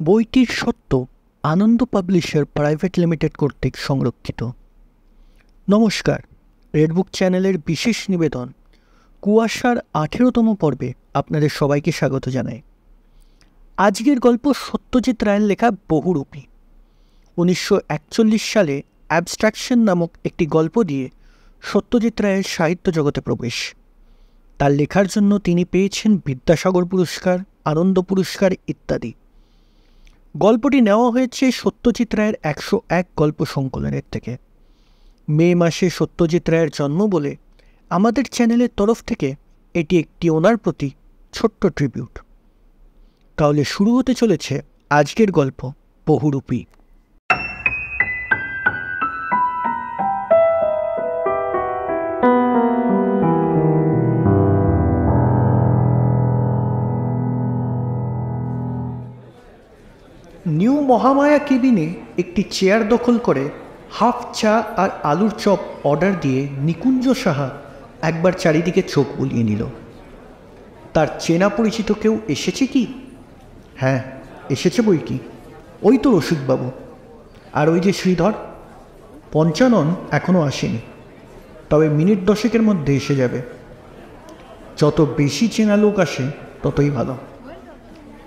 বইটির সত্য আনন্দ publisher private limited কর্তৃক সংরক্ষিত। নমস্কার, রেডবুক চ্যানেলের বিশেষ নিবেদন কুয়াশার 18তম পর্বে আপনাদের সবাইকে স্বাগত জানাই। আজকের গল্প সত্যজিৎ রায়ের লেখা বহুরূপী। 1941 সালে অ্যাবস্ট্রাকশন নামক একটি গল্প দিয়ে সত্যজিৎ রায়ের সাহিত্য জগতে প্রবেশ। তার লেখার জন্য তিনি পেয়েছেন বিদ্যাসাগর পুরস্কার, আনন্দ পুরস্কার ইত্যাদি। গল্পটি নেওয়া হয়েছে সত্যজিৎ রায়ের 101 গল্প সংকলনের থেকে। মে মাসে সত্যজিৎ রায়ের জন্ম বলে আমাদের চ্যানেলের তরফ থেকে এটি একটি ওনার প্রতি ছোট্ট ট্রিবিউট। তাহলে শুরু হতে চলেছে আজকের গল্প বহুরূপী। নিউ মহামায়া কেবিনে একটি চেয়ার দখল করে হাফ চা আর আলুর চপ অর্ডার দিয়ে নিকুঞ্জ সাহা একবার চারিদিকে চোখ বুলিয়ে নিল। তার চেনা পরিচিত কেউ এসেছে কি? হ্যাঁ, এসেছে বই কি। ওই তো রসিকবাবু, আর ওই যে শ্রীধর। পঞ্চানন এখনও আসেনি, তবে মিনিট 10 মধ্যে এসে যাবে। যত বেশি চেনা লোক আসে ততই ভালো।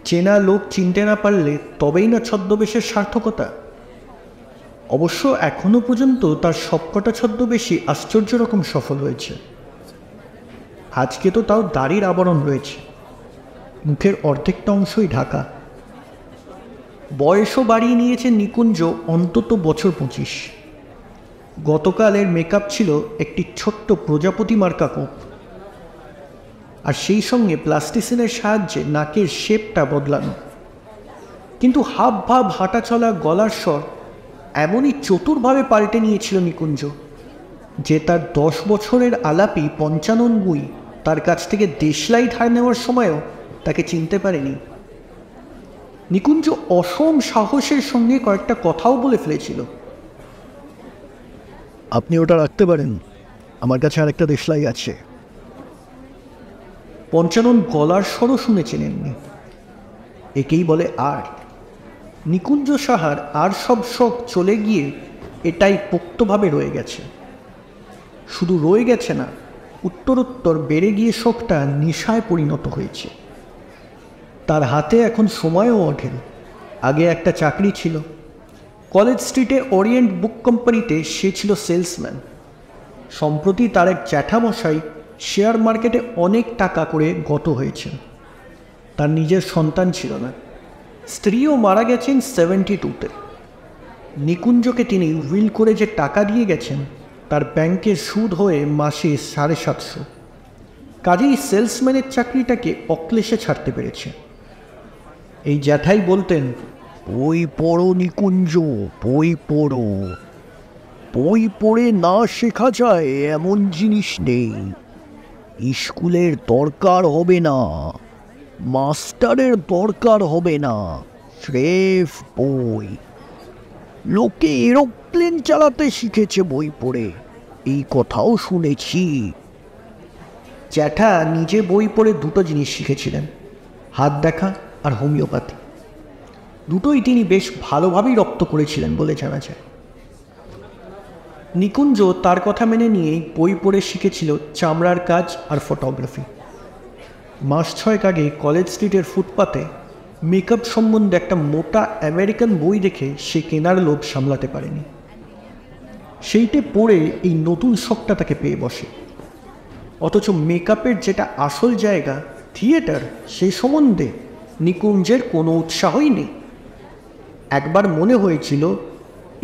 চেনা লোক চিনতে না পারলে তবেই না ছদ্মবেশের সার্থকতা। অবশ্য এখনো পর্যন্ত তার সবকটা ছদ্মবেশই আশ্চর্য রকম সফল হয়েছে। আজকে তো তাও দাড়ির আবরণ রয়েছে, মুখের অর্ধেকটা অংশই ঢাকা। বয়সও বাড়িয়ে নিয়েছে নিকুঞ্জ অন্তত বছর 25। গতকালের মেকআপ ছিল একটি ছোট্ট প্রজাপতি মার্কা কোপ, আর সেই সঙ্গে প্লাস্টিসিনের সাহায্যে নাকের শেপটা বদলানো। কিন্তু হাব ভাব, হাঁটা চলা, গলার স্বর এমনই চতুরভাবে পাল্টে নিয়েছিল নিকুঞ্জ যে তার 10 বছরের আলাপি পঞ্চানন গুই তার কাছ থেকে দেশলাই ধার নেওয়ার সময়ও তাকে চিনতে পারেনি। নিকুঞ্জ অসম সাহসের সঙ্গে কয়েকটা কথাও বলে ফেলেছিল। আপনি ওটা রাখতে পারেন, আমার কাছে আরেকটা দেশলাই আছে। পঞ্চানন গলার স্বরও শুনেছেন এমনি। একেই বলে আর্ট। নিকুঞ্জ সাহার আর সব শখ চলে গিয়ে এটাই পোক্তভাবে রয়ে গেছে। শুধু রয়ে গেছে না, উত্তরোত্তর বেড়ে গিয়ে শখটা নেশায় পরিণত হয়েছে। তার হাতে এখন সময়ও অঢেল। আগে একটা চাকরি ছিল, কলেজ স্ট্রিটে ওরিয়েন্ট বুক কোম্পানিতে সে ছিল সেলসম্যান। সম্প্রতি তার এক জ্যাঠামশাই শেয়ার মার্কেটে অনেক টাকা করে গত হয়েছে। তার নিজের সন্তান ছিল না, স্ত্রীও মারা গেছেন 72-তে। নিকুঞ্জকে তিনি উইল করে যে টাকা দিয়ে গেছেন তার ব্যাংকের সুদ হয়ে মাসে 750। কাজেই সেলসম্যানের চাকরিটাকে অক্লেশে ছাড়তে পেরেছে। এই জ্যাঠাই বলতেন, বই পড়ো নিকুঞ্জ, বই পড়ো। বই পড়ে না শেখা যায় এমন জিনিস নেই। স্কুলের দরকার হবে না, মাস্টারের দরকার হবে না, স্রেফ বই। লোকে এরোপ্লেন চালাতে শিখেছে বই পড়ে, এই কথাও শুনেছি। জ্যাঠা নিজে বই পড়ে দুটো জিনিস শিখেছিলেন, হাত দেখা আর হোমিওপ্যাথি। দুটোই তিনি বেশ ভালোভাবেই রপ্ত করেছিলেন বলে জানা যায়। নিকুঞ্জ তার কথা মেনে নিয়েই বই পড়ে শিখেছিল চামড়ার কাজ আর ফটোগ্রাফি। মাস 6 আগে কলেজ স্ট্রিটের ফুটপাতে মেকআপ সম্বন্ধে একটা মোটা আমেরিকান বই দেখে সে কেনার লোভ সামলাতে পারেনি। সেইটে পড়ে এই নতুন শখটা তাকে পেয়ে বসে। অথচ মেকআপের যেটা আসল জায়গা, থিয়েটার, সেই সম্বন্ধে নিকুঞ্জের কোনো উৎসাহই নেই। একবার মনে হয়েছিল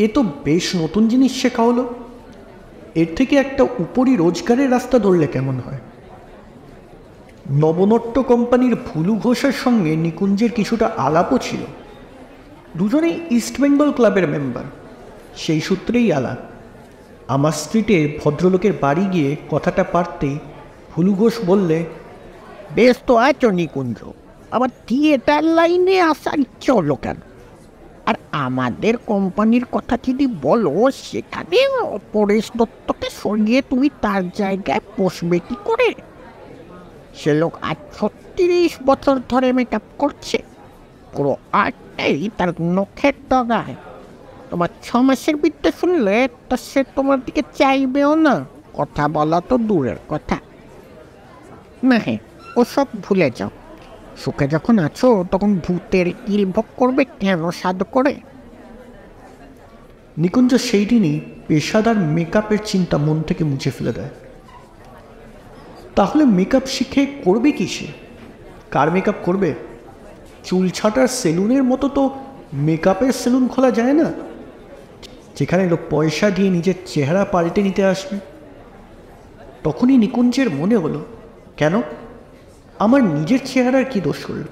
এ তো বেশ নতুন জিনিস শেখা হলো, এর থেকে একটা উপরি রোজগারের রাস্তা ধরলে কেমন হয়। নবনট্য কোম্পানির ভুলু ঘোষের সঙ্গে নিকুঞ্জের কিছুটা আলাপও ছিল। দুজনেই ইস্টবেঙ্গল ক্লাবের মেম্বার, সেই সূত্রেই আলাপ। আমার স্ট্রিটে ভদ্রলোকের বাড়ি গিয়ে কথাটা পারতেই ভুলু ঘোষ বললে, বেশ তো আছো নিকুঞ্জ, আবার থিয়েটার লাইনে আসার ইচ্ছে হলো কেন? আর আমাদের কোম্পানির কথা যদি বলো, সেখানে পরেশ দত্তকে সরিয়ে তুমি তার জায়গায় বসবে কি করে? সে লোক আজ 36 বছর ধরে মেকআপ করছে, পুরো আটটাই তার নখের ডগায়। তোমার 6 মাসের বিদ্যা শুনলে তা সে তোমার দিকে চাইবেও না, কথা বলা তো দূরের কথা। না হ্যাঁ, ওসব ভুলে যাও। সুখে যখন আছো তখন ভূতের কিল ভোগ করবে কেন সাধ করে? নিকুঞ্জ সেই দিনই পেশাদার মেকআপের চিন্তা মন থেকে মুছে ফেলে দেয়। তাহলে মেকআপ শিখে করবে কি সে? কার মেকআপ করবে? চুল ছাটার সেলুনের মতো তো মেকআপের সেলুন খোলা যায় না, যেখানে লোক পয়সা দিয়ে নিজের চেহারা পাল্টে নিতে আসবে। তখনই নিকুঞ্জের মনে হলো, কেন আমার নিজের চেহারার কি দোষ করল?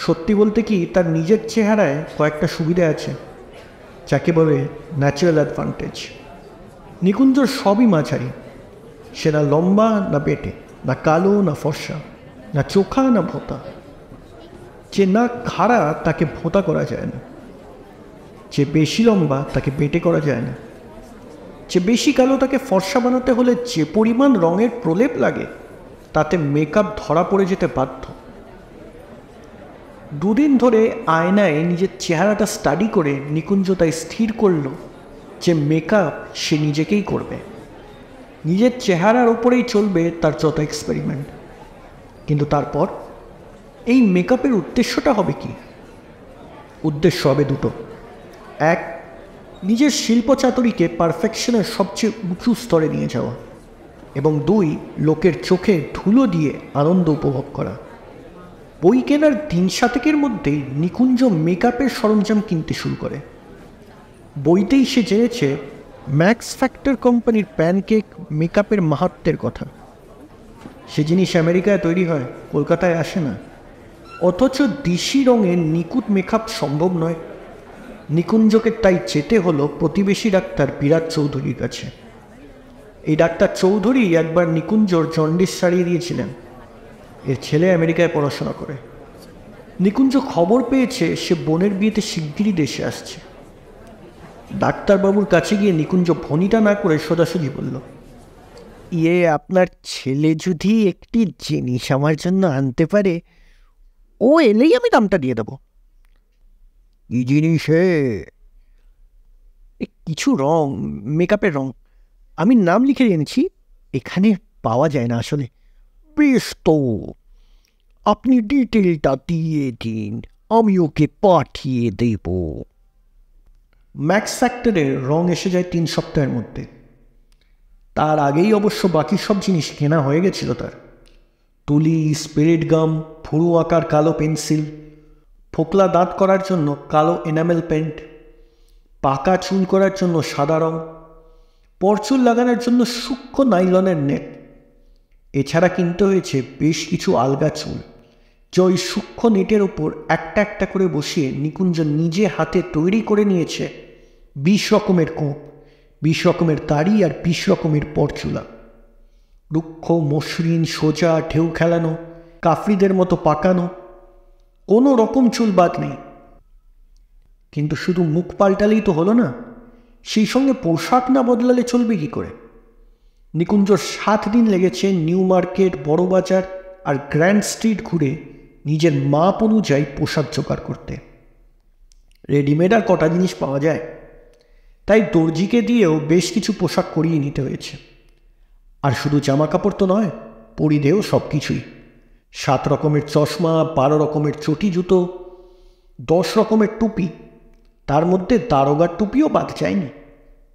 সত্যি বলতে কি, তার নিজের চেহারায় কয়েকটা সুবিধা আছে, যাকে বলে ন্যাচারাল অ্যাডভান্টেজ। নিকুঞ্জর সবই মাঝারি। সে না লম্বা না বেটে, না কালো না ফর্সা, না চোখা না ভোঁতা। যে না খাড়া তাকে ভোঁতা করা যায় না, যে বেশি লম্বা তাকে বেটে করা যায় না, যে বেশি কালো তাকে ফর্সা বানাতে হলে যে পরিমাণ রঙের প্রলেপ লাগে তাতে মেকআপ ধরা পড়ে যেতে বাধ্য। দুদিন ধরে আয়নায় নিজের চেহারাটা স্টাডি করে নিকুঞ্জ তাই স্থির করল যে মেকআপ সে নিজেকেই করবে। নিজের চেহারার ওপরেই চলবে তার যত এক্সপেরিমেন্ট। কিন্তু তারপর এই মেকআপের উদ্দেশ্যটা হবে কি? উদ্দেশ্য হবে দুটো। এক, নিজের শিল্পচাতুরীকে পারফেকশনের সবচেয়ে উঁচু স্তরে নিয়ে যাওয়া, এবং দুই, লোকের চোখে ধুলো দিয়ে আনন্দ উপভোগ করা। বই কেনার 3-7 মধ্যেই নিকুঞ্জ মেকআপের সরঞ্জাম কিনতে শুরু করে। বইতেই সে জেনেছে ম্যাক্স ফ্যাক্টর কোম্পানির প্যানকেক মেকআপের মাহাত্ম্যের কথা। সে জিনিস আমেরিকায় তৈরি হয়, কলকাতায় আসে না। অথচ দিশি রঙের নিখুঁত মেকআপ সম্ভব নয়। নিকুঞ্জকে তাই যেতে হলো প্রতিবেশী ডাক্তার বিরাট চৌধুরীর কাছে। এই ডাক্তার চৌধুরী একবার নিকুঞ্জর জন্ডিস সারিয়ে দিয়েছিলেন। এর ছেলে আমেরিকায় পড়াশোনা করে। নিকুঞ্জ খবর পেয়েছে সে বোনের বিয়েতে শিগগিরই দেশে আসছে। ডাক্তারবাবুর কাছে গিয়ে নিকুঞ্জ ভনিটা না করে সোজাসুজি বলল, আপনার ছেলে যদি একটি জিনিস আমার জন্য আনতে পারে, ও এলেই আমি দামটা দিয়ে দেবো। কি জিনিস? কিছু রং, মেকআপের রং। আমি নাম লিখে এনেছি, এখানে পাওয়া যায় না আসলে। বেশ তো, আপনি ডিটেলটা দিয়ে দিন, আমি ওকে পাঠিয়ে দেব। ম্যাক্স ফ্যাক্টরের রং এসে যায় 3 সপ্তাহের মধ্যে। তার আগেই অবশ্য বাকি সব জিনিস কেনা হয়ে গেছিল তার। তুলি, স্পিরিট গাম, ফুরু আঁকার কালো পেন্সিল, ফোকলা দাঁত করার জন্য কালো এনামেল পেন্ট, পাকা চুল করার জন্য সাদা রং, পরচুল লাগানোর জন্য সূক্ষ্ম নাইলনের নেট। এছাড়া কিনতে হয়েছে বেশ কিছু আলগা চুল, যে ওই সূক্ষ্ম নেটের ওপর একটা একটা করে বসিয়ে নিকুঞ্জ নিজে হাতে তৈরি করে নিয়েছে 20 রকমের কোপ, 20 রকমের দাড়ি আর 20 রকমের পরচুলা। রুক্ষ, মসৃণ, সোজা, ঢেউ খেলানো, কাফরিদের মতো পাকানো, কোনো রকম চুল বাদ নেই। কিন্তু শুধু মুখ পাল্টালেই তো হলো না, সেই সঙ্গে পোশাক না বদলালে চলবে কি করে? নিকুঞ্জর 7 দিন লেগেছে নিউ মার্কেট, বড়বাজার আর গ্র্যান্ড স্ট্রিট ঘুরে নিজের মাপ অনুযায়ী পোশাক জোগাড় করতে। রেডিমেড আর কটা জিনিস পাওয়া যায়, তাই দর্জিকে দিয়েও বেশ কিছু পোশাক করিয়ে নিতে হয়েছে। আর শুধু জামা কাপড় তো নয়, পরিধেয় সব কিছুই। 7 রকমের চশমা, 12 রকমের চটি জুতো, 10 রকমের টুপি, তার মধ্যে দারোগার টুপিও বাদ যায়নি।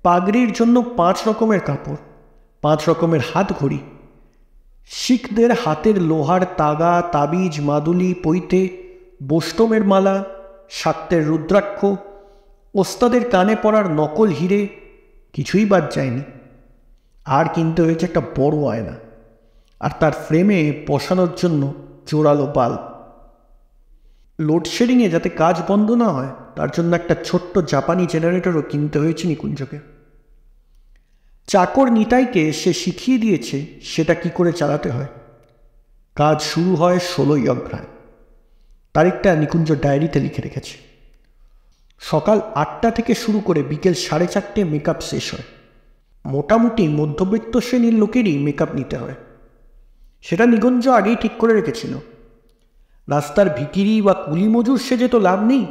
পাগড়ির জন্য 5 রকমের কাপড়, 5 রকমের হাত ঘড়ি, শিখদের হাতের লোহার তাগা, তাবিজ, মাদুলি, পৈতে, বোষ্টমের মালা, শাক্তের রুদ্রাক্ষ, ওস্তাদের কানে পড়ার নকল হিরে, কিছুই বাদ যায়নি। আর কিনতে হয়েছে একটা বড় আয়না, আর তার ফ্রেমে বসানোর জন্য জোরালো বাল্ব। লোডশেডিংয়ে যাতে কাজ বন্ধ না হয় তার জন্য একটা ছোট্ট জাপানি জেনারেটরও কিনতে হয়েছে নিকুঞ্জকে। চাকর নিতাইকে সে শিখিয়ে দিয়েছে সেটা কি করে চালাতে হয়। কাজ শুরু হয় 16ই অগ্রহায়ণ। তারিখটা নিকুঞ্জ ডায়েরিতে লিখে রেখেছে। সকাল 8টা থেকে শুরু করে বিকেল 4:30 মেকআপ শেষ হয়। মোটামুটি মধ্যবিত্ত শ্রেণীর লোকেরই মেকআপ নিতে হয়, সেটা নিকুঞ্জ আগেই ঠিক করে রেখেছিল। রাস্তার ভিখিরি বা কুলি মজুর সেজে তো লাভ নেই,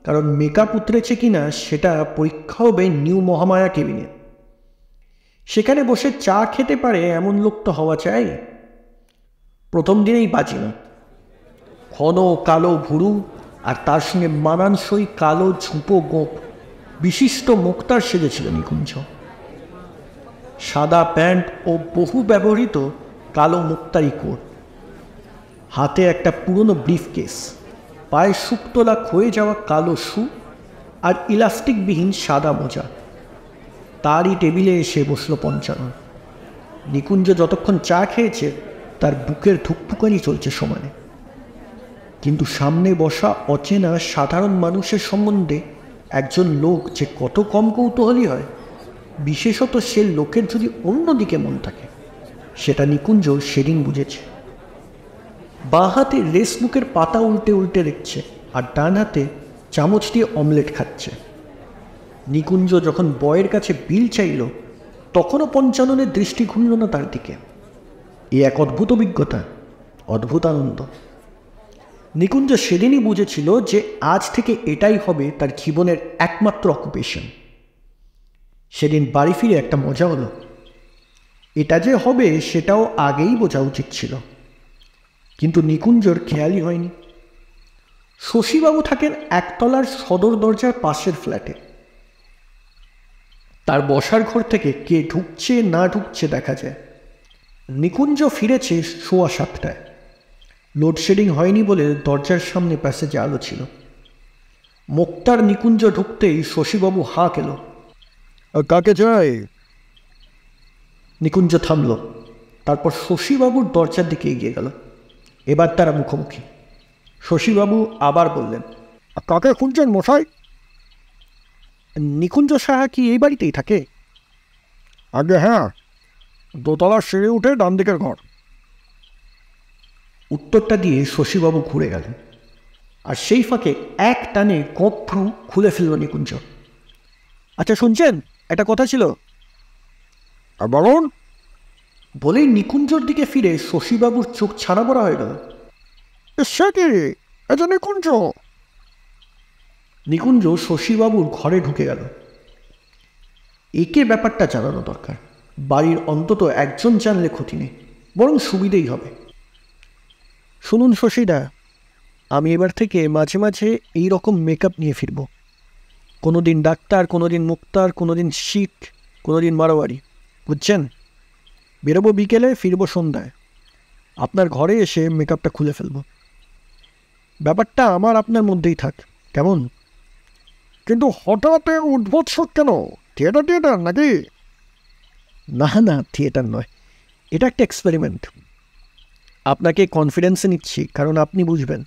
কারণ মেকআপ উতরেছে কিনা সেটা পরীক্ষা হবে নিউ মহামায়া কেবিনে। সেখানে বসে চা খেতে পারে এমন লোক তো হওয়া চাই। প্রথম দিনেই বাজি না, ঘন কালো ভুরু আর তার সঙ্গে মানানসই কালো ঝুঁপো গোঁপ বিশিষ্ট মুক্তার সেজেছিল নিকুঞ্জ। সাদা প্যান্ট ও বহু ব্যবহৃত কালো মুক্তারি কোট, হাতে একটা পুরনো ব্রিফকেস, পায়ে শুকতলা ক্ষয়ে যাওয়া কালো শু আর ইলাস্টিকবিহীন সাদা মোজা। তারই টেবিলে এসে বসল পঞ্চানন। নিকুঞ্জ যতক্ষণ চা খেয়েছে তার বুকের ধুকপুকানি চলছে সমানে, কিন্তু সামনে বসা অচেনা সাধারণ মানুষের সম্বন্ধে একজন লোক যে কত কম কৌতূহলী হয়, বিশেষত সে লোকের যদি অন্যদিকে মন থাকে, সেটা নিকুঞ্জ সেদিন বুঝেছে। বাঁ হাতে রেসবুকের পাতা উল্টে উল্টে দেখছে আর ডান হাতে চামচ দিয়ে অমলেট খাচ্ছে। নিকুঞ্জ যখন বয়ের কাছে বিল চাইল তখনও পঞ্চাননের দৃষ্টি ঘুরল না তার দিকে। এ এক অদ্ভুত অভিজ্ঞতা, অদ্ভুত আনন্দ। নিকুঞ্জ সেদিনই বুঝেছিল যে আজ থেকে এটাই হবে তার জীবনের একমাত্র অকুপেশন। সেদিন বাড়ি ফিরে একটা মজা হলো। এটা যে হবে সেটাও আগেই বোঝা উচিত ছিল, কিন্তু নিকুঞ্জর খেয়ালই হয়নি। শশীবাবু থাকেন একতলার সদর দরজার পাশের ফ্ল্যাটে। তার বসার ঘর থেকে কে ঢুকছে না ঢুকছে দেখা যায়। নিকুঞ্জ ফিরেছে 7:15। লোডশেডিং হয়নি বলে দরজার সামনে প্যাসেজে আলো ছিল। মুক্তার নিকুঞ্জ ঢুকতেই শশীবাবু হাঁক এলো, কাকে চাই? নিকুঞ্জ থামল, তারপর শশীবাবুর দরজার দিকে এগিয়ে গেল। এবার তারা মুখোমুখি। শশীবাবু আবার বললেন, কাকে খুঁজছেন মশাই? নিকুঞ্জ সাহা কি এই বাড়িতেই থাকে? আগে হ্যাঁ, দোতলার সিঁড়ি উঠে ডান দিকের ঘর। উত্তরটা দিয়ে শশীবাবু ঘুরে গেলেন, আর সেই ফাঁকে এক টানে গোঁফ্রু খুলে ফেলল নিকুঞ্জ। আচ্ছা শুনছেন, একটা কথা ছিল। বলুন। বলেই নিকুঞ্জর দিকে ফিরে শশীবাবুর চোখ ছানা পড়া হয়ে গেল। সে কি, এটা নিকুঞ্জ? নিকুঞ্জ শশীবাবুর ঘরে ঢুকে গেল। একে ব্যাপারটা জানানো দরকার। বাড়ির অন্তত একজন জানলে ক্ষতি নেই, বরং সুবিধেই হবে। শুনুন শশীদা, আমি এবার থেকে মাঝে মাঝে এই রকম মেকআপ নিয়ে ফিরব। কোনো দিন ডাক্তার, কোনো দিন মুক্তার, কোনো দিন শিখ, কোনো দিন মারোয়ারি, বুঝছেন? বেরোবো বিকেলে, ফিরবো সন্ধ্যায়। আপনার ঘরে এসে মেকআপটা খুলে ফেলব। ব্যাপারটা আমার আপনার মধ্যেই থাক, কেমন? কিন্তু হঠাৎ উদ্ভৎস কেন? থিয়েটার টিয়েটার নাকি? না না, থিয়েটার নয়, এটা একটা এক্সপেরিমেন্ট। আপনাকে কনফিডেন্সে নিচ্ছি, কারণ আপনি বুঝবেন।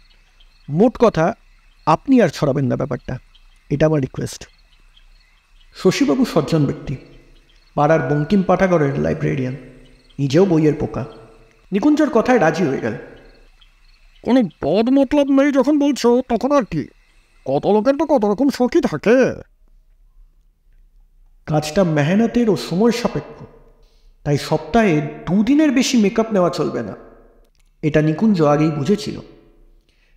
মোট কথা, আপনি আর ছড়াবেন না ব্যাপারটা, এটা আমার রিকোয়েস্ট। শশীবাবু সজ্জন ব্যক্তি, পাড়ার বঙ্কিম পাঠাগারের লাইব্রেরিয়ান, নিজেও বইয়ের পোকা। নিকুঞ্জর কথায় রাজি হয়ে গেল। কোনো বদ মতলব নেই যখন বলছো, তখন আর কি? কত লোকের তো কত রকম শখই থাকে। কাজটা মেহনতের ও সময় সাপেক্ষ, তাই সপ্তাহে 2 দিনের বেশি মেকআপ নেওয়া চলবে না। এটা নিকুঞ্জ আগেই বুঝেছিল,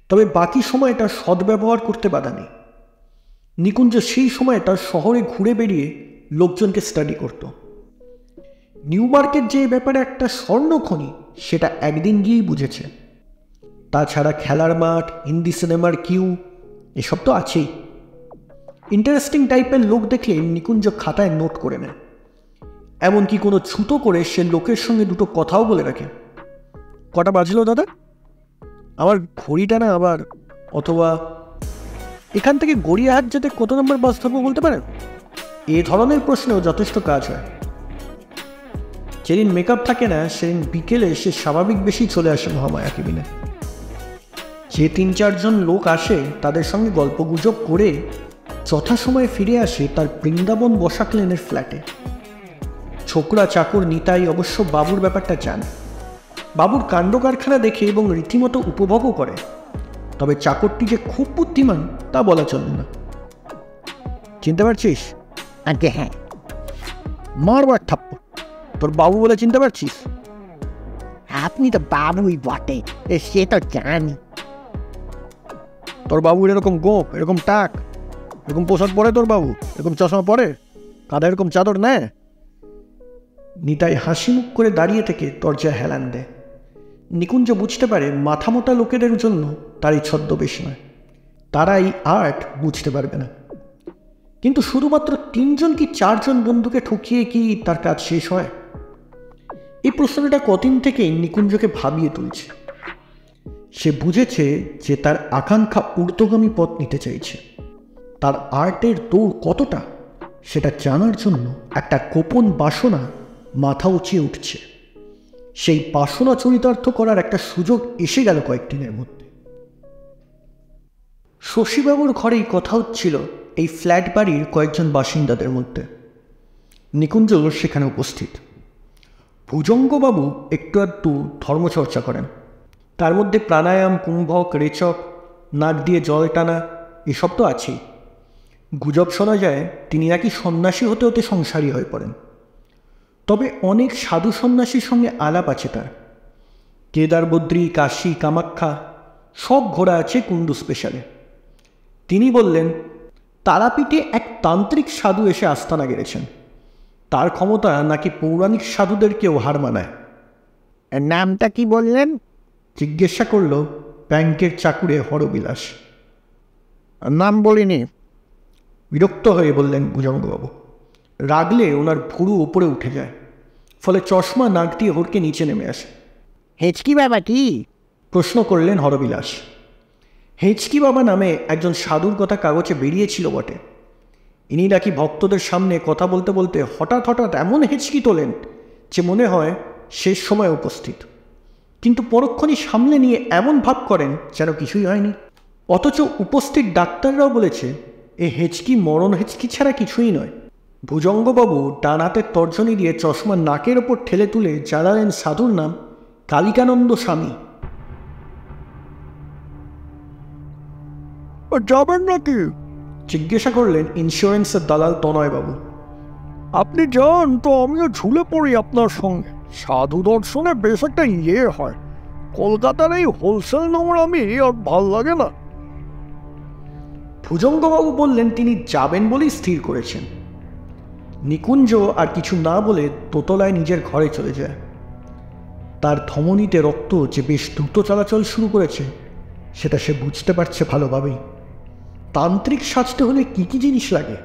তবে বাকি সময়টা সদ্ব্যবহার করতে বাধা নেই। নিকুঞ্জ সেই সময়টা শহরে ঘুরে বেরিয়ে লোকজনকে স্টাডি করত। নিউ মার্কেট যে ব্যাপারে একটা স্বর্ণখনি, সেটা একদিন গিয়েই বুঝেছে। তাছাড়া খেলার মাঠ, হিন্দি সিনেমার কিউ, এসব তো আছেই। ইন্টারেস্টিং টাইপের লোক দেখলে নিকুঞ্জ খাতায় নোট করে নেয়। এমনকি কোনো ছুতো করে সে লোকের সঙ্গে দুটো কথাও বলে রাখে। কটা বাজলো দাদা? আমার ঘড়িটা না আবার, অথবা এখান থেকে গড়িয়াহাট যেতে কত নম্বর বাস ধরবো বলতে পারেন? এ ধরনের প্রশ্নেও যথেষ্ট কাজ হয়। যেদিন মেকআপ থাকে না সেদিন বিকেলে সে স্বাভাবিক বেশি চলে আসে মহামায়া কেবিনে। যে 3-4 জন লোক আসে তাদের সঙ্গে গল্পগুজব করে যথাসময়ে ফিরে আসে তার বৃন্দাবন বসাক লেনের ফ্ল্যাটে। ছোকরা চাকর নিতাই অবশ্য বাবুর ব্যাপারটা জানে। বাবুর কাণ্ড কারখানা দেখে এবং রীতিমতো উপভোগও করে, তবে চাকরটি যে খুব বুদ্ধিমান তা বলা চলে না। চিনতে পারছিস? আগে হ্যাঁ। মারবো এক থাপ্পড়। তোর বাবু বলে চিনতে পারছিস? আপনি তো বাবুই বটে, সে তো জানি। তোর বাবুর এরকম গোপ, এরকম টাক, এরকম পোশাক পরে তোর বাবু, এরকম চশমা পরে, কাঁধে এরকম চাদর নেয়? নিতাই হাসি মুখ করে দাঁড়িয়ে থেকে দরজায় হেলান দেয়। নিকুঞ্জ বুঝতে পারে মাথা মোটা লোকেদের জন্য তার এই ছদ্মবেশ নয়, তারা এই আর্ট বুঝতে পারবে না। কিন্তু শুধুমাত্র 3জন কি 4জন বন্ধুকে ঠকিয়ে কি তার কাজ শেষ হয়? এই প্রশ্নটা কদিন থেকেই নিকুঞ্জকে ভাবিয়ে তুলছে। সে বুঝেছে যে তার আকাঙ্ক্ষা ঊর্ধ্বগামী পথ নিতে চাইছে। তার আর্টের দৌড় কতটা সেটা জানার জন্য একটা গোপন বাসনা মাথা উঁচিয়ে উঠছে। সেই বাসনা চরিতার্থ করার একটা সুযোগ এসে গেল কয়েকদিনের মধ্যে। শশীবাবুর ঘরেই কথা হচ্ছিল এই ফ্ল্যাট বাড়ির কয়েকজন বাসিন্দাদের মধ্যে। নিকুঞ্জ সেখানে উপস্থিত। ভুজঙ্গবাবু একটু আধটু ধর্মচর্চা করেন, তার মধ্যে প্রাণায়াম, কুম্ভক, রেচক, নাক দিয়ে জল টানা এসব তো আছেই। গুজব শোনা যায় তিনি নাকি সন্ন্যাসী হতে হতে সংসারী হয়ে পড়েন। তবে অনেক সাধু সন্ন্যাসীর সঙ্গে আলাপ আছে তার। কেদার, বদ্রী, কাশী, কামাখ্যা সব ঘোরা আছে কুণ্ডু স্পেশালে। তিনি বললেন তারাপীঠে এক তান্ত্রিক সাধু এসে আস্তানা গেড়েছেন। তার ক্ষমতা নাকি পৌরাণিক সাধুদেরকেও হার মানায়। নামটা কি বললেন? জিজ্ঞাসা করল ব্যাংকের চাকুরে হরবিলাস। নাম বলিনি। বিরক্ত হয়ে বললেন ভুজঙ্গবাবু। রাগলে ওনার ভুরু উপরে উঠে যায়, ফলে চশমা নাক দিয়ে হড়কে নিচে নেমে আসে। হেঁচকি বাবা কি? প্রশ্ন করলেন হরবিলাস। হেঁচকি বাবা নামে একজন সাধুর কথা কাগজে বেরিয়েছিল বটে। ইনি নাকি ভক্তদের সামনে কথা বলতে বলতে হঠাৎ হঠাৎ এমন হেঁচকি তোলেন যে মনে হয় শেষ সময় উপস্থিত, কিন্তু পরক্ষণই সামলে নিয়ে এমন ভাব করেন যেন কিছুই হয়নি। অথচ উপস্থিত ডাক্তাররাও বলেছে এ হেঁচকি মরণ হেঁচকি ছাড়া কিছুই নয়। ভুজঙ্গবাবু ডান হাতের তর্জনী দিয়ে চশমা নাকের ওপর ঠেলে তুলে জানালেন সাধুর নাম কালিকানন্দ স্বামী। যাবেন নাকি? জিজ্ঞাসা করলেন ইন্স্যুরেন্সের দালাল তনয়বাবু। আপনি যান তো আমিও ঝুলে পড়ি আপনার সঙ্গে। সাধু দর্শনে বেশ একটা হয়। কলকাতার এই হোলসেল নোংরামি আর ভাল লাগে না। ভুজঙ্গবাবু বললেন তিনি যাবেন বলেই স্থির করেছেন। নিকুঞ্জ আর কিছু না বলে দোতলায় নিজের ঘরে চলে যায়। তার ধমনীতে রক্ত যে বেশ দ্রুত চলাচল শুরু করেছে সেটা সে বুঝতে পারছে ভালোভাবেই। তান্ত্রিক সাজতে হলে কী কী জিনিস লাগে,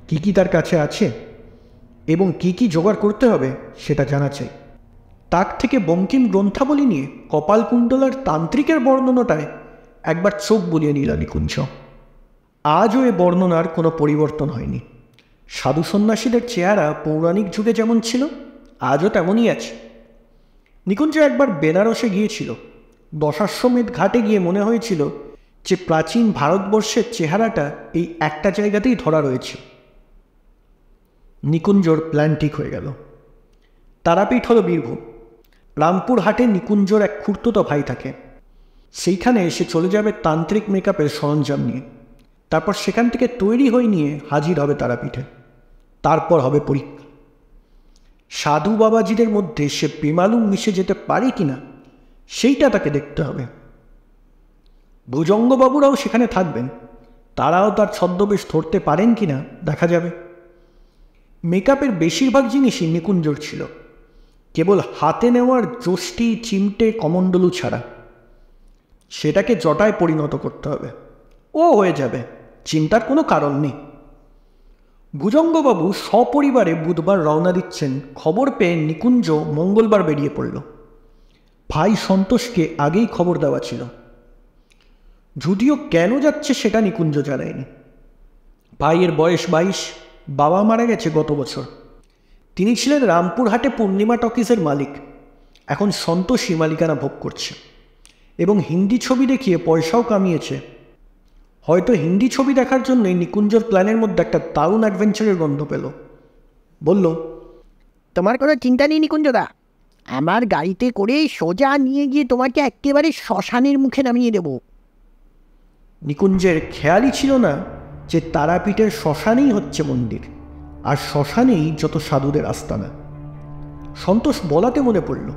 কী কী তার কাছে আছে এবং কী কী জোগাড় করতে হবে সেটা জানা চাই। তার থেকে বঙ্কিম গ্রন্থাবলী নিয়ে কপালকুণ্ডলার তান্ত্রিকের বর্ণনাটায় একবার চোখ বুলিয়ে নিল নিকুঞ্জ। আজও এ বর্ণনার কোনো পরিবর্তন হয়নি। সাধু সন্ন্যাসীদের চেহারা পৌরাণিক যুগে যেমন ছিল আজও তেমনই আছে। নিকুঞ্জ একবার বেনারসে গিয়েছিল। দশাশ্বমেধ ঘাটে গিয়ে মনে হয়েছিল যে প্রাচীন ভারতবর্ষের চেহারাটা এই একটা জায়গাতেই ধরা রয়েছে। নিকুঞ্জর প্ল্যান ঠিক হয়ে গেল। তারাপীঠ হলো বীরভূম। রামপুরহাটে নিকুঞ্জর এক খুড়তুতো ভাই থাকে। সেইখানে এসে চলে যাবে তান্ত্রিক মেকআপের সরঞ্জাম নিয়ে। তারপর সেখান থেকে তৈরি হয়ে নিয়ে হাজির হবে তারাপীঠে। তারপর হবে পরীক্ষা। সাধু বাবাজিদের মধ্যে সে বেমালুম মিশে যেতে পারে কিনা সেইটা তাকে দেখতে হবে। ভুজঙ্গবাবুরাও সেখানে থাকবেন, তারাও তার ছদ্মবেশ ধরতে পারেন কিনা দেখা যাবে। মেকআপের বেশিরভাগ জিনিসই নিকুঞ্জর ছিল, কেবল হাতে নেওয়ার যষ্টি, চিমটে, কমণ্ডলু ছাড়া। সেটাকে জটায় পরিণত করতে হবে, ও হয়ে যাবে, চিন্তার কোনো কারণ নেই। ভুজঙ্গবাবু সপরিবারে বুধবার রওনা দিচ্ছেন খবর পেয়ে নিকুঞ্জ মঙ্গলবার বেরিয়ে পড়ল। ভাই সন্তোষকে আগেই খবর দেওয়া ছিল, যদিও কেন যাচ্ছে সেটা নিকুঞ্জ জানায়নি। ভাইয়ের বয়স 22, বাবা মারা গেছে গত বছর। তিনি ছিলেন রামপুরহাটে পূর্ণিমা টকিজের মালিক। এখন সন্তোষী মালিকানা ভোগ করছে এবং হিন্দি ছবি দেখিয়ে পয়সাও কামিয়েছে। হয়তো হিন্দি ছবি দেখার জন্যই নিকুঞ্জর প্ল্যানের মধ্যে একটা দারুণ অ্যাডভেঞ্চারের গন্ধ পেল। বলল, তোমার কোনো চিন্তা নেই নিকুঞ্জদা, আমার গাড়িতে করে সোজা নিয়ে গিয়ে তোমাকে একেবারে শ্মশানের মুখে নামিয়ে দেব। নিকুঞ্জের খেয়ালই ছিল না যে তারাপীঠের শ্মশানেই হচ্ছে মন্দির, আর শ্মশানেই যত সাধুদের আস্তানা। সন্তোষ বলাতে মনে পড়ল,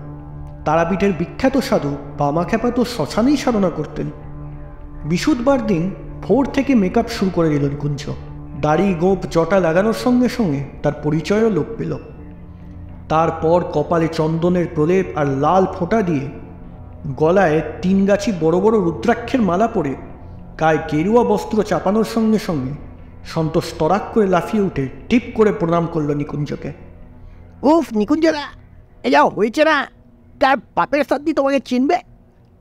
তারাপীঠের বিখ্যাত সাধু বামাখ্যাপা তো শ্মশানেই সাধনা করতেন। বিশুদ্ধবার দিন ভোর থেকে মেকআপ শুরু করে দিল নিকুঞ্জ। দাড়ি গোঁফ জটা লাগানোর সঙ্গে সঙ্গে তার পরিচয়ও লোপ পেল। তারপর কপালে চন্দনের প্রলেপ আর লাল ফোঁটা দিয়ে, গলায় 3 গাছি বড় বড় রুদ্রাক্ষের মালা পরে, গায়ে গেরুয়া বস্ত্র চাপানোর সঙ্গে সঙ্গে সন্তোষ তরাক করে লাফিয়ে উঠে টিপ করে প্রণাম করল নিকুঞ্জকে। উফ নিকুঞ্জদা, এ যাও হয়েছে না, তার বাপের সাথে তোমাকে চিনবে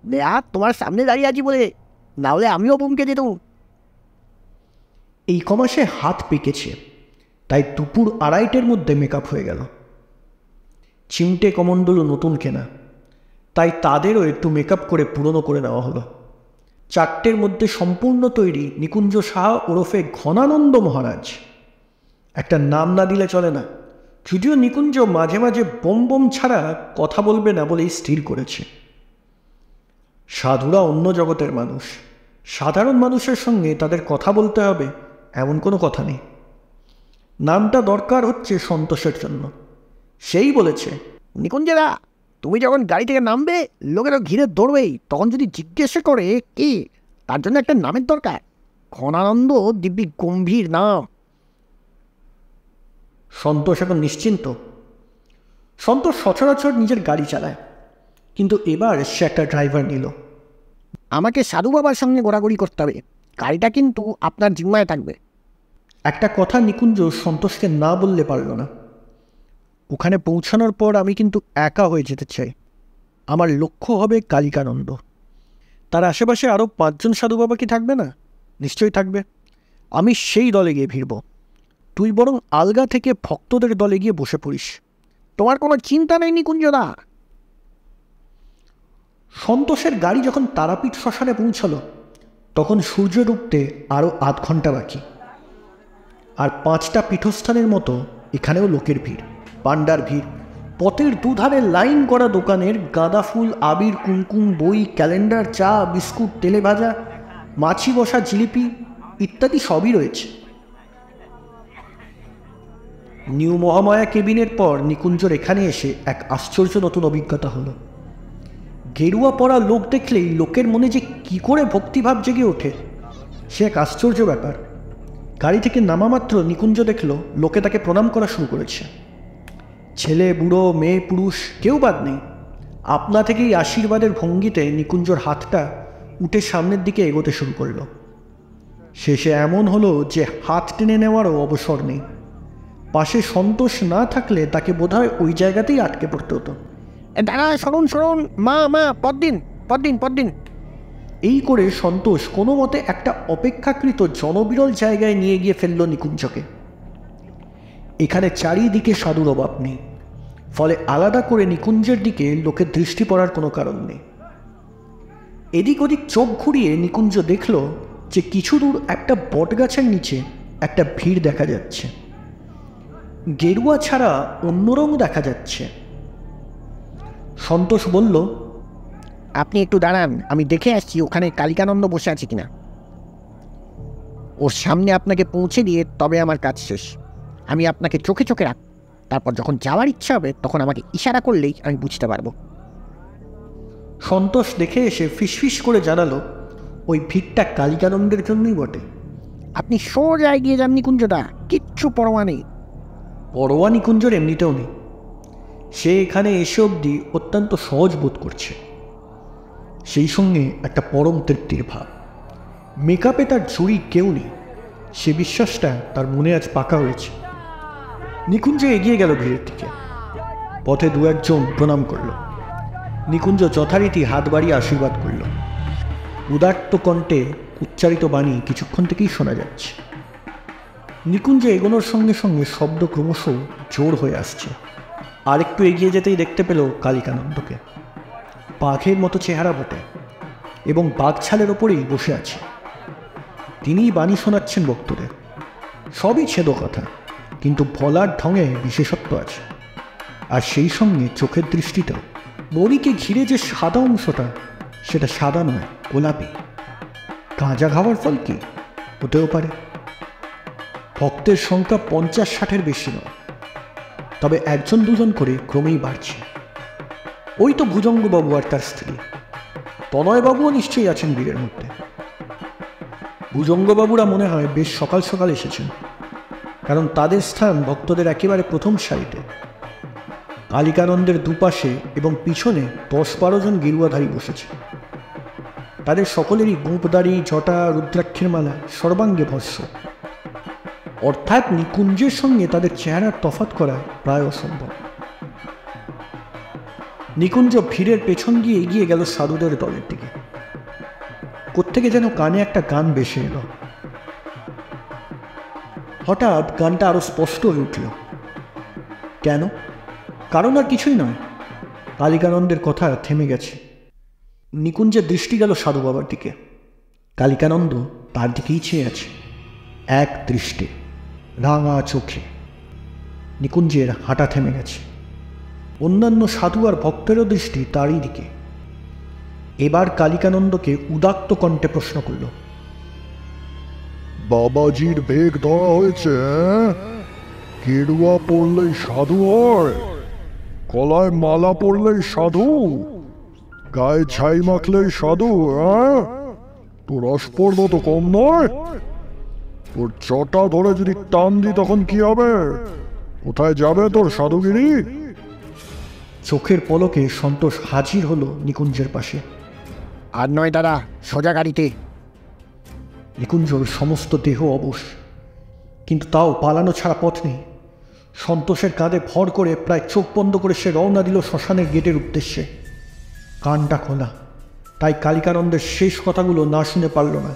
দেয়া, তোমার সামনে দাঁড়িয়ে আছি বলে, না হলে আমিও বমকে যেতাম। এই কমাসে হাত পেকেছে, তাই দুপুর 2:30টার মধ্যে মেকআপ হয়ে গেল। চিমটে কমণ্ডলু নতুন কেনা, তাই তাদেরও একটু মেকআপ করে পুরনো করে নেওয়া হলো। 4টের মধ্যে সম্পূর্ণ তৈরি নিকুঞ্জ সাহা ওরফে ঘনানন্দ মহারাজ। একটা নাম না দিলে চলে না, যদিও নিকুঞ্জ মাঝে মাঝে বম বম ছাড়া কথা বলবে না বলেই স্থির করেছে। সাধুরা অন্য জগতের মানুষ, সাধারণ মানুষের সঙ্গে তাদের কথা বলতে হবে এমন কোনো কথা নেই। নামটা দরকার হচ্ছে সন্তোষের জন্য। সেই বলেছে, নিকুঞ্জদা, তুমি যখন গাড়ি থেকে নামবে লোকেরা ঘিরে দৌড়বেই, তখন যদি জিজ্ঞেস করে কি, তার জন্য একটা নামের দরকার। ঘনানন্দ দিব্যি গম্ভীর নাম। সন্তোষ এখন নিশ্চিন্ত। সন্তোষ সচরাচর নিজের গাড়ি চালায়, কিন্তু এবার সে একটা ড্রাইভার নিল। আমাকে সাধু বাবার সঙ্গে ঘোরাঘুরি করতে হবে, গাড়িটা কিন্তু আপনার জিম্মায় থাকবে। একটা কথা নিকুঞ্জ সন্তোষকে না বললে পারল না। ওখানে পৌঁছানোর পর আমি কিন্তু একা হয়ে যেতে চাই। আমার লক্ষ্য হবে কালিকানন্দ। তার আশেপাশে আরও 5 জন সাধু বাবা কি থাকবে না? নিশ্চয়ই থাকবে। আমি সেই দলে গিয়ে ভিড়ব। তুই বরং আলগা থেকে ভক্তদের দলে গিয়ে বসে পড়িস। তোমার কোনো চিন্তা নেই নিকুঞ্জদা। সন্তোষের গাড়ি যখন তারাপীঠ শ্মশানে পৌঁছালো, তখন সূর্য ডুবতে আরও 8 ঘন্টা বাকি। আর 5টা পীঠস্থানের মতো এখানেও লোকের ভিড়, পাণ্ডার ভিড়। পথের দুধারে লাইন করা দোকানের গাঁদা ফুল, আবির, কুমকুম, বই, ক্যালেন্ডার, চা, বিস্কুট, তেলে ভাজা, মাছি বসা জিলিপি ইত্যাদি সবই রয়েছে। নিউ মহামায়া কেবিনের পর নিকুঞ্জর এখানে এসে এক আশ্চর্য নতুন অভিজ্ঞতা হলো। গেরুয়া পরা লোক দেখলেই লোকের মনে যে কি করে ভক্তিভাব জেগে ওঠে, সে এক আশ্চর্য ব্যাপার। গাড়ি থেকে নামা মাত্র নিকুঞ্জ দেখল লোকে তাকে প্রণাম করা শুরু করেছে। ছেলে, বুড়ো, মেয়ে, পুরুষ কেউ বাদ নেই। আপনা থেকেই আশীর্বাদের ভঙ্গিতে নিকুঞ্জর হাতটা উঠে সামনের দিকে এগোতে শুরু করলো। শেষে এমন হলো যে হাত টেনে নেওয়ারও অবসর নেই। পাশে সন্তোষ না থাকলে তাকে বোধহয় ওই জায়গাতেই আটকে পড়তে হতো। দাঁড়া, সরুন, মা পরদিন। এই করে সন্তোষ কোনো মতে একটা অপেক্ষাকৃত জনবিরল জায়গায় নিয়ে গিয়ে ফেলল নিকুঞ্জকে। এখানে চারিদিকে সাধুর অভাব নেই, ফলে আলাদা করে নিকুঞ্জের দিকে লোকের দৃষ্টি পড়ার কোনো কারণ নেই। এদিক ওদিক চোখ ঘুরিয়ে নিকুঞ্জ দেখল যে কিছু দূর একটা বটগাছের নিচে একটা ভিড় দেখা যাচ্ছে। গেরুয়া ছাড়া অন্য রং দেখা যাচ্ছে। সন্তোষ বলল, আপনি একটু দাঁড়ান, আমি দেখে আসছি ওখানে কালিকানন্দ বসে আছে কিনা। ওর সামনে আপনাকে পৌঁছে দিয়ে তবে আমার কাজ শেষ। আমি আপনাকে চোখে চোখে রাখ, তারপর যখন যাওয়ার ইচ্ছা হবে তখন আমাকে ইশারা করলেই আমি বুঝতে পারবো। সন্তোষ দেখে এসে ফিসফিস করে জানালো, ওই ভিড়টা কালিকানন্দের জন্যই বটে। আপনি সোজা এগিয়ে যান নিকুঞ্জদা, কিচ্ছু পরোয়া নেই। পরোয়া নিকুঞ্জর এমনিতেও নেই। সে এখানে এসে অবধি অত্যন্ত সহজ বোধ করছে, সেই সঙ্গে একটা পরম তৃপ্তির ভাব। মেকআপে তার জুড়ি কেউ নেই, সে বিশ্বাসটা তার মনে আজ পাকা হয়েছে। নিকুঞ্জ এগিয়ে গেল ভিড়ের দিকে। পথে 2-1 জন প্রণাম করল। নিকুঞ্জ যথারীতি হাত বাড়িয়ে আশীর্বাদ করল। উদাত্ত কণ্ঠে উচ্চারিত বাণী কিছুক্ষণ থেকেই শোনা যাচ্ছে। নিকুঞ্জ এগোনোর সঙ্গে সঙ্গে শব্দ ক্রমশ জোর হয়ে আসছে। আর একটু এগিয়ে যেতেই দেখতে পেল কালিকানন্দকে। বাঘের মতো চেহারা বটে, এবং বাঘছালের ওপরেই বসে আছে। তিনিই বাণী শোনাচ্ছেন ভক্তদের। সবই ছেদ কথা, কিন্তু বলার ঢঙে বিশেষত্ব আছে। আর সেই সঙ্গে চোখের দৃষ্টিতেও। বড়িকে ঘিরে যে সাদা অংশটা, সেটা সাদা নয়, গোলাপি। গাঁজা খাওয়ার ফল কি? হতেও পারে। ভক্তের সংখ্যা 50-60-এর বেশি নয়, তবে 1-2 করে ক্রমেই বাড়ছে। ওই তো ভুজঙ্গবাবু আর তার স্ত্রী। তনয়বাবুও নিশ্চয়ই আছেন ভিড়ের মধ্যে। ভুজঙ্গবাবুরা মনে হয় বেশ সকাল সকাল এসেছেন, কারণ তাদের স্থান ভক্তদের একেবারে প্রথম সারিতে। কালিকানন্দের দুপাশে এবং পিছনে 10-12 জন গেরুয়াধারী বসেছে। তাদের সকলেরই গোঁপদাড়ি, জটা, রুদ্রাক্ষের মালা, সর্বাঙ্গে ভস্য। অর্থাৎ নিকুঞ্জের সঙ্গে তাদের চেহারার তফাৎ করা প্রায় অসম্ভব। নিকুঞ্জ ভিড়ের পেছন দিয়ে এগিয়ে গেল সাধুদের দলের দিকে। কোত্থেকে যেন কানে একটা গান ভেসে এলো। হঠাৎ গানটা আরো স্পষ্ট হয়ে উঠল। কেন? কারণ আর কিছুই নয়, কালিকানন্দের কথা থেমে গেছে। নিকুঞ্জের দৃষ্টি গেল সাধু বাবার দিকে। কালিকানন্দ তার দিকেই চেয়ে আছে, এক দৃষ্টে, রাঙা চোখে। নিকুঞ্জের হাঁটা থেমে গেছে। অন্যান্য সাধু আর ভক্তেরও দৃষ্টি তারই দিকে। এবার কালিকানন্দকে উদাত্ত কণ্ঠে প্রশ্ন করল, বাবাজির বেগ ধরা হয়েছে? গেরুয়া পড়লেই সাধু হয়? গলায় মালা পড়লেই সাধু? গায়ে ছাই মাখলেই সাধু? তোর অস্পর্ধ তো কম নয়। তোর চটা ধরে যদি টান দি তখন কি হবে? কোথায় যাবে তোর সাধুগিরি? চোখের পলকে সন্তোষ হাজির হলো নিকুঞ্জের পাশে। আর নয় দাদা, সোজা গাড়িতে। নিকুঞ্জর সমস্ত দেহ অবশ, কিন্তু তাও পালানো ছাড়া পথ নেই। সন্তোষের কাঁধে ভর করে প্রায় চোখ বন্ধ করে সে রওনা দিল শ্মশানের গেটের উদ্দেশ্যে। কানটা খোলা, তাই কালিকানন্দের শেষ কথাগুলো না শুনে পারল না।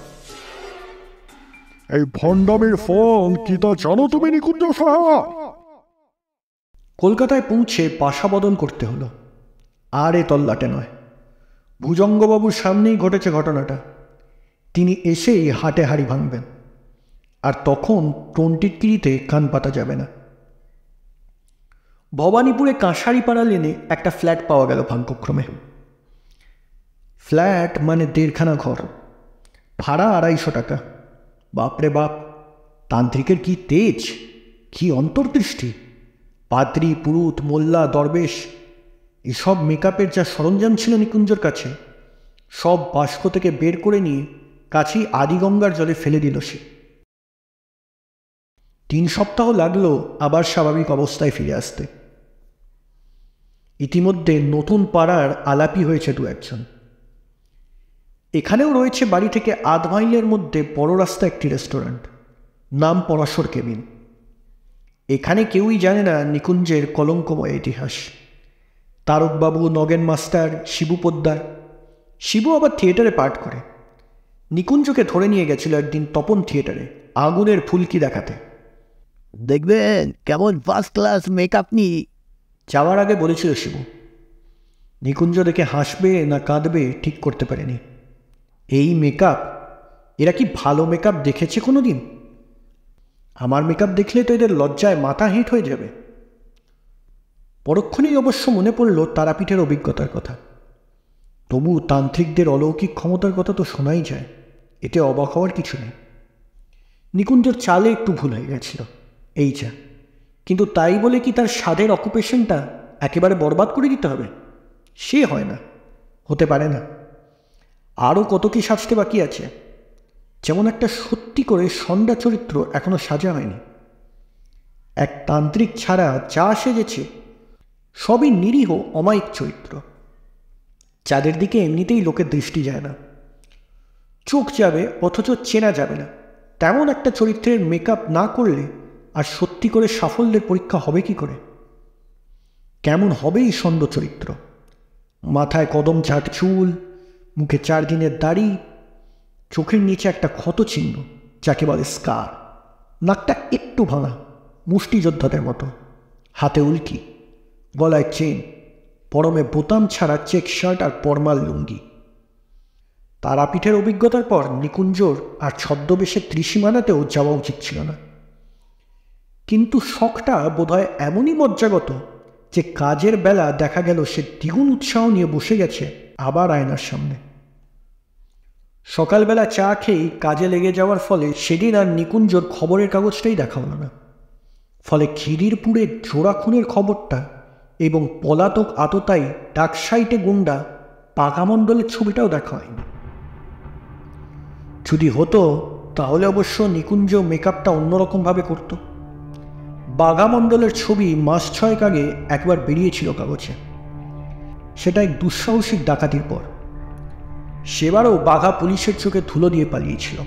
এই ভণ্ডামির ফল কি তা জানো তুমি নিকুঞ্জ সাহা? কলকাতায় পৌঁছে বাসা বদল করতে হলো। আর এ তল্লাটে নয়। ভুজঙ্গবাবুর সামনেই ঘটেছে ঘটনাটা। তিনি এসেই হাটে হাড়ি ভাঙবেন, আর তখন টন্টিটকিরিতে কান পাতা যাবে না। ভবানীপুরে কাঁসারিপাড়া লেনে একটা ফ্ল্যাট পাওয়া গেল ভাগ্যক্রমে। ফ্ল্যাট মানে 1.5 ঘর, ভাড়া 250 টাকা। বাপরে বাপ, তান্ত্রিকের কি তেজ, কি অন্তর্দৃষ্টি! পাদ্রী, পুরুত, মোল্লা, দরবেশ এসব মেকআপের যা সরঞ্জাম ছিল নিকুঞ্জর কাছে, সব বাস্ক থেকে বের করে নিয়ে কাছেই আদিগঙ্গার জলে ফেলে দিল সে। 3 সপ্তাহ লাগলো আবার স্বাভাবিক অবস্থায় ফিরে আসতে। ইতিমধ্যে নতুন পাড়ার আলাপি হয়েছে 2-1 জন। এখানেও রয়েছে বাড়ি থেকে 8 মাইলের মধ্যে বড় রাস্তা একটি রেস্টুরেন্ট, নাম পরাশর কেবিন। এখানে কেউই জানে না নিকুঞ্জের কলঙ্কময় ইতিহাস। তারকবাবু, নগেন মাস্টার, শিবু পোদ্দার। শিবু আবার থিয়েটারে পাঠ করে। নিকুঞ্জকে ধরে নিয়ে গেছিল একদিন তপন থিয়েটারে আগুনের ফুলকি দেখাতে। দেখবেন কেমন ফার্স্ট ক্লাস মেকআপ নি। যাওয়ার আগে বলেছিল শিবু। নিকুঞ্জ দেখে হাসবে না কাঁদবে ঠিক করতে পারেনি। এই মেকআপ, এরা কি ভালো মেকআপ দেখেছে কোনো দিন? আমার মেকআপ দেখলে তো এদের লজ্জায় মাথা হেঁট হয়ে যাবে। পরক্ষণেই অবশ্য মনে পড়ল তারাপীঠের অভিজ্ঞতার কথা। তবু তান্ত্রিকদের অলৌকিক ক্ষমতার কথা তো শোনাই যায়, এতে অবাক হওয়ার কিছু নেই। নিকুঞ্জর চালে একটু ভুল হয়ে গেছিল, এই যা। কিন্তু তাই বলে কি তার স্বাদের অকুপেশনটা একেবারে বরবাদ করে দিতে হবে? সে হয় না, হতে পারে না। আরও কত কি সাজতে বাকি আছে। যেমন একটা সত্যি করে সন্ধ্যা চরিত্র এখনো সাজা হয়নি। এক তান্ত্রিক ছাড়া যা সেজেছে সবই নিরীহ অমায়িক চরিত্র, যাদের দিকে এমনিতেই লোকের দৃষ্টি যায় না। চোখ যাবে অথচ চেনা যাবে না, তেমন একটা চরিত্রের মেকআপ না করলে আর সত্যি করে সাফল্যের পরীক্ষা হবে কি করে? কেমন হবে এই সন্দ চরিত্র? মাথায় কদম ঝাট চুল, মুখে 4 দিনের দাড়ি, চোখের নিচে একটা ক্ষত চিহ্ন যাকে বলে স্কার, নাকটা একটু ভাঙা মুষ্টিযোদ্ধাদের মতো, হাতে উল্কি, গলায় চেন, পরমে বোতাম ছাড়া চেক শার্ট আর পরমাল লুঙ্গি। তারাপীঠের অভিজ্ঞতার পর নিকুঞ্জর আর ছদ্মবেশে ত্রিসীমানাতেও যাওয়া উচিত ছিল না। কিন্তু শখটা বোধহয় এমনই মজ্জাগত যে কাজের বেলা দেখা গেল সে দ্বিগুণ উৎসাহ নিয়ে বসে গেছে আবার আয়নার সামনে। সকালবেলা চা খেয়েই কাজে লেগে যাওয়ার ফলে সেদিন আর নিকুঞ্জর খবরের কাগজটাই দেখা হলো না। ফলে খিদিরপুরে জোড়া খুনের খবরটা এবং পলাতক আততায়ী ডাকসাইটে গুন্ডা পাকামণ্ডলের ছবিটাও দেখা হয়নি। যদি হতো তাহলে অবশ্য নিকুঞ্জ মেকআপটা অন্যরকমভাবে করত। বাঘা মণ্ডলের ছবি মাস 6 আগে একবার বেরিয়েছিল কাগজে। সেটা এক দুঃসাহসিক ডাকাতির পর। সেবারও বাঘা পুলিশের চোখে ধুলো দিয়ে পালিয়েছিল।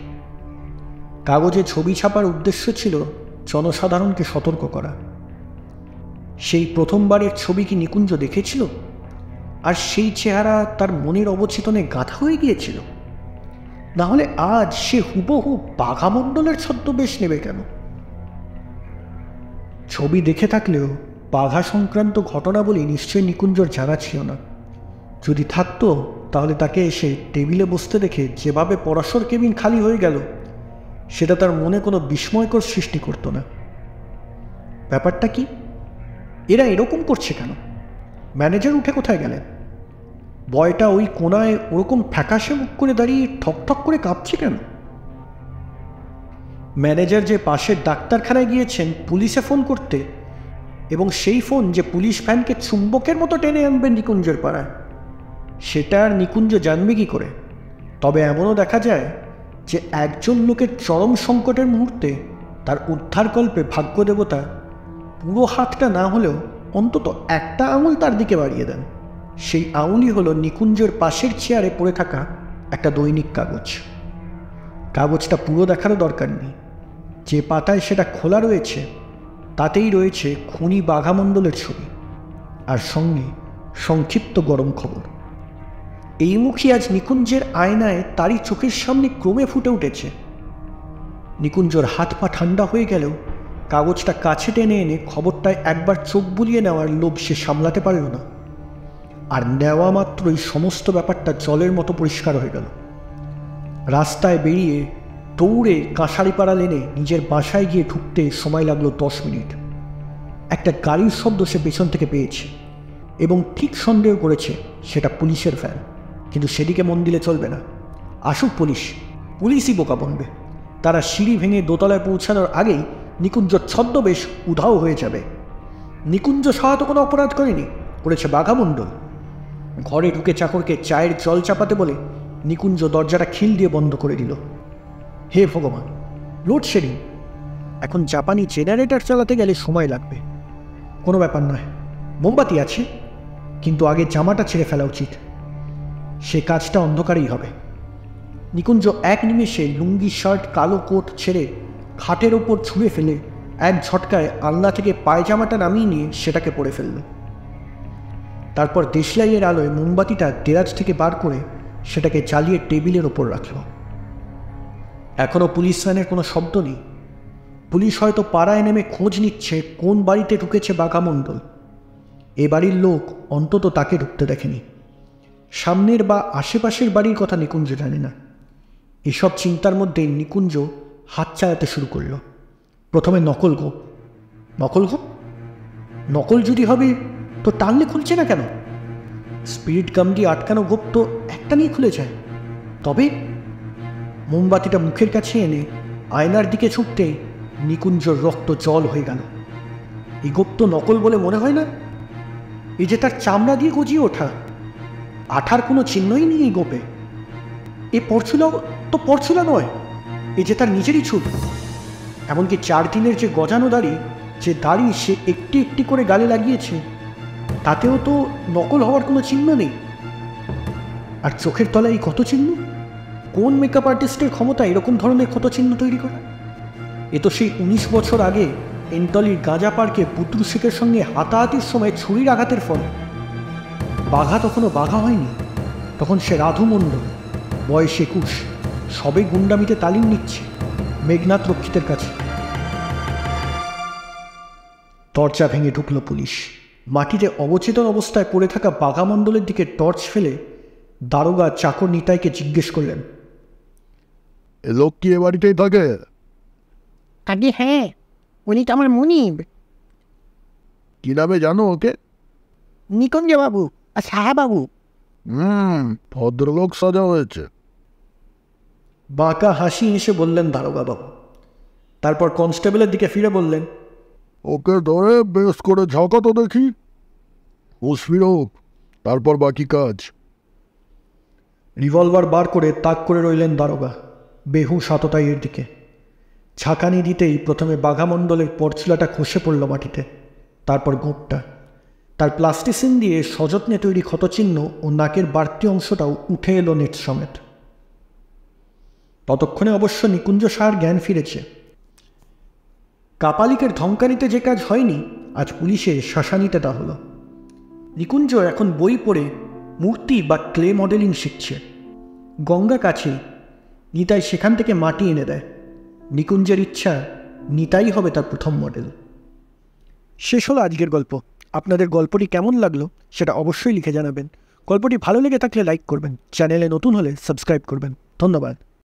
কাগজে ছবি ছাপার উদ্দেশ্য ছিল জনসাধারণকে সতর্ক করা। সেই প্রথমবারের ছবি কি নিকুঞ্জ দেখেছিল, আর সেই চেহারা তার মনের অবচেতনে গাঁথা হয়ে গিয়েছিল? নাহলে আজ সে হুবহু বাঘা মণ্ডলের ছদ্মবেশ নেবে কেন? ছবি দেখে থাকলেও বাঘা সংক্রান্ত ঘটনা বলে নিশ্চয়ই নিকুঞ্জর জানা ছিল না। যদি থাকতো তাহলে তাকে এসে টেবিলে বসতে দেখে যেভাবে পরাশর কেবিন খালি হয়ে গেল, সেটা তার মনে কোনো বিস্ময়কর সৃষ্টি করতো না। ব্যাপারটা কি? এরা এরকম করছে কেন? ম্যানেজার উঠে কোথায় গেলেন? বয়টা ওই কোনায় ওরকম ফ্যাকাশে মুখ করে দাঁড়িয়ে ঠকঠক করে কাঁপছে কেন? ম্যানেজার যে পাশের ডাক্তারখানায় গিয়েছেন পুলিশে ফোন করতে, এবং সেই ফোন যে পুলিশ ভ্যানকে চুম্বকের মতো টেনে আনবেন নিকুঞ্জের পাড়ায়, সেটা আর নিকুঞ্জ জানবে কি করে? তবে এমনও দেখা যায় যে একজন লোকের চরম সংকটের মুহূর্তে তার উদ্ধারকল্পে ভাগ্যদেবতা পুরো হাতটা না হলেও অন্তত একটা আঙুল তার দিকে বাড়িয়ে দেন। সেই আঙুলই হলো নিকুঞ্জের পাশের চেয়ারে পড়ে থাকা একটা দৈনিক কাগজ। কাগজটা পুরো দেখারও দরকার নেই। যে পাতায় সেটা খোলা রয়েছে তাতেই রয়েছে খুনি বাঘা মণ্ডলের ছবি, আর সঙ্গে সংক্ষিপ্ত গরম খবর। এই মুখী আজ নিকুঞ্জের আয়নায় তারই চোখের সামনে ক্রমে ফুটে উঠেছে। নিকুঞ্জর হাত পা ঠান্ডা হয়ে গেলেও কাগজটা কাছে টেনে এনে খবরটায় একবার চোখ বুলিয়ে নেওয়ার লোভ সে সামলাতে পারল না। আর নেওয়া মাত্রই সমস্ত ব্যাপারটা জলের মতো পরিষ্কার হয়ে গেল। রাস্তায় বেরিয়ে দৌড়ে কাঁসারিপাড়া লেনে নিজের বাসায় গিয়ে ঢুকতে সময় লাগলো 10 মিনিট। একটা গাড়ির শব্দ সে পেছন থেকে পেয়েছে এবং ঠিক সন্দেহ করেছে সেটা পুলিশের ভ্যান। কিন্তু সেদিকে মন দিলে চলবে না। আসুক পুলিশই বোকা বনবে। তারা সিঁড়ি ভেঙে দোতলায় পৌঁছানোর আগেই নিকুঞ্জ ছদ্মবেশ উধাও হয়ে যাবে। নিকুঞ্জ সাহা তো কোনো অপরাধ করেনি, করেছে বাঘা মণ্ডল। ঘরে ঢুকে চাকরকে চায়ের জল চাপাতে বলে নিকুঞ্জ দরজাটা খিল দিয়ে বন্ধ করে দিল। হে ভগবান, লোডশেডিং! এখন জাপানি জেনারেটর চালাতে গেলে সময় লাগবে। কোনো ব্যাপার নয়, মোমবাতি আছে, কিন্তু আগে জামাটা ছেড়ে ফেলা উচিত। সে কাজটা অন্ধকারেই হবে। নিকুঞ্জ এক নিমেষে লুঙ্গি শার্ট কালো কোট ছেড়ে খাটের ওপর ছুঁড়ে ফেলে এক ঝটকায় আলনা থেকে পায়জামাটা নামিয়ে নিয়ে সেটাকে পরে ফেলল। তারপর দেশলাইয়ের আলোয় মোমবাতিটা দেরাজ থেকে বার করে সেটাকে জ্বালিয়ে টেবিলের ওপর রাখল। এখনও পুলিশ ভ্যানের কোনো শব্দ নেই। পুলিশ হয়তো পাড়ায় নেমে খোঁজ নিচ্ছে কোন বাড়িতে ঢুকেছে বাঘা মণ্ডল। এ বাড়ির লোক অন্তত তাকে ঢুকতে দেখেনি। সামনের বা আশেপাশের বাড়ির কথা নিকুঞ্জ জানে না। এসব চিন্তার মধ্যে নিকুঞ্জ হাত চালাতে শুরু করল। প্রথমে নকল গোপ। নকল যদি হবে তো টানলে খুলছে না কেন? স্পিরিট গাম দিয়ে আটকানো গোপ তো একটা নিয়ে খুলে যায়। তবে মোমবাতিটা মুখের কাছে এনে আয়নার দিকে ছুটতেই নিকুঞ্জর রক্ত জল হয়ে গেল। এই গোপ তো নকল বলে মনে হয় না। এই যে তার চামড়া দিয়ে গজিয়ে ওঠা, আঠার কোনো চিহ্নই নেই এই গোপে। এ পরচুলা নয়, এ যে তার নিজেরই ছুট। এমনকি 4 দিনের যে গজানো দাড়ি সে একটি একটি করে গালে লাগিয়েছে, তাতেও তো নকল হওয়ার কোনো চিহ্ন নেই। আর চোখের তলায় কত চিহ্ন! কোন মেকআপ আর্টিস্টের ক্ষমতা এরকম ধরনের ক্ষত চিহ্ন তৈরি করা? এ তো সেই 19 বছর আগে এনতলির গাঁজা পার্কে পুত্রু শেখের সঙ্গে হাতাহাতির সময় ছুরির আঘাতের ফল। বাঘা তখনও বাঘা হয়নি, তখন সে রাধু মণ্ডল, বয়স 21, সবে গুন্ডামিতে তালিম নিচ্ছে মেঘনাথ রক্ষিতের কাছে। দরজা ভেঙে ঢুকল পুলিশ। মাটিতে অবচেতন অবস্থায় পড়ে থাকা বাঘা মণ্ডলের দিকে টর্চ ফেলে দারোগা চাকর নিতাইকে জিজ্ঞেস করলেন, এ লোক কি এ বাড়িতেই থাকে? আগে হ্যাঁ, উনি তো আমার মুনিব। কি নামে জানো ওকে? নিকুঞ্জ বাবু আর সাহা বাবু। ভদ্রলোক সাজা হয়েছে। বাঁকা হাসি হেসে বললেন দারোগা বাবু। তারপর কনস্টেবলের দিকে ফিরে বললেন, ওকে ধরে বেশ করে ঝাঁকা তো দেখি। হুঁশ ফিরুক, তারপর বাকি কাজ। রিভলভার বার করে তাক করে রইলেন দারোগা। বেহু সততাই এর দিকে। ঝাঁকানি দিতেই প্রথমে বাঘামণ্ডলের পরচুলাটা খসে পড়ল মাটিতে, তারপর গোঁপটা। তার প্লাস্টিসিন দিয়ে সযত্নে তৈরি ক্ষতচিহ্ন ও নাকের বাড়তি অংশটাও উঠে এলো নেট সমেত। ততক্ষণে অবশ্য নিকুঞ্জ সাহার জ্ঞান ফিরেছে। কাপালিকের ধমকানিতে যে কাজ হয়নি, আজ পুলিশে শ্মশানিতে তা হলো। নিকুঞ্জ এখন বই পড়ে মূর্তি বা ক্লে মডেলিং শিখছে। গঙ্গা কাছেই, নিতাই সেখান থেকে মাটি এনে দেয়। নিকুঞ্জের ইচ্ছা নিতাই হবে তার প্রথম মডেল। শেষ হলো আজকের গল্প। আপনাদের গল্পটি কেমন লাগলো সেটা অবশ্যই লিখে জানাবেন। গল্পটি ভালো লেগে থাকলে লাইক করবেন, চ্যানেলে নতুন হলে সাবস্ক্রাইব করবেন। ধন্যবাদ।